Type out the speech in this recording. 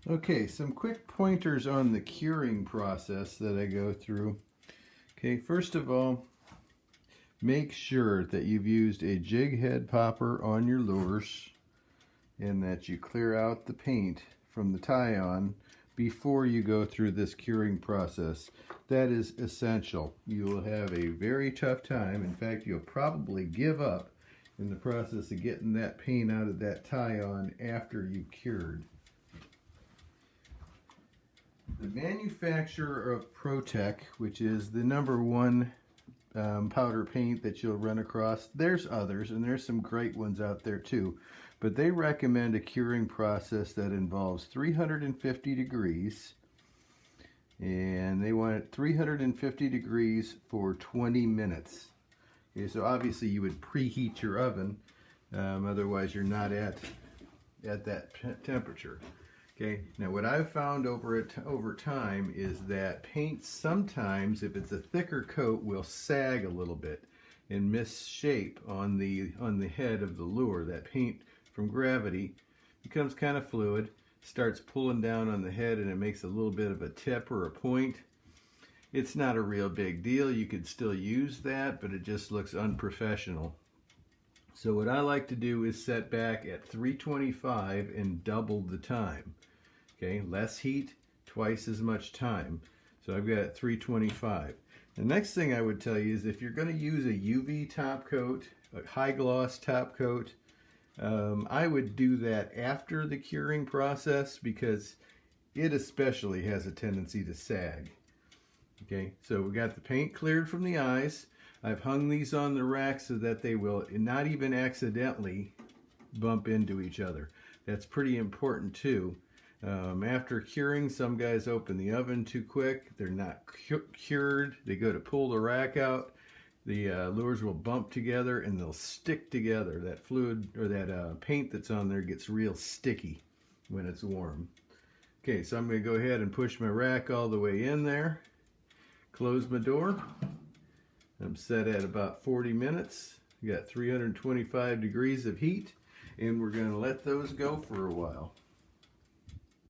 Okay, some quick pointers on the curing process that I go through. Okay, first of all, make sure that you've used a jig head popper on your lures and that you clear out the paint from the tie-on before you go through this curing process. That is essential. You will have a very tough time. In fact, you'll probably give up in the process of getting that paint out of that tie-on after you've cured. The manufacturer of ProTech, which is the #1 powder paint that you'll run across, there's others, and there's some great ones out there too, but they recommend a curing process that involves 350 degrees, and they want it 350 degrees for 20 minutes. Okay, so obviously you would preheat your oven, otherwise you're not at that temperature. Okay, now what I've found over time is that paint sometimes, if it's a thicker coat, will sag a little bit and miss shape on the head of the lure. That paint from gravity becomes kind of fluid, starts pulling down on the head, and it makes a little bit of a tip or a point. It's not a real big deal. You could still use that, but it just looks unprofessional. So what I like to do is set back at 325 and double the time. Okay, less heat, twice as much time. So I've got it 325. The next thing I would tell you is if you're going to use a UV top coat, a high gloss top coat, I would do that after the curing process because it especially has a tendency to sag. Okay, so we got the paint cleared from the eyes. I've hung these on the rack so that they will not even accidentally bump into each other. That's pretty important too. After curing, some guys open the oven too quick. They're not cured. They go to pull the rack out. The lures will bump together and they'll stick together. That fluid or that paint that's on there gets real sticky when it's warm. Okay, so I'm going to go ahead and push my rack all the way in there. Close my door. I'm set at about 40 minutes. We got 325 degrees of heat, and we're going to let those go for a while.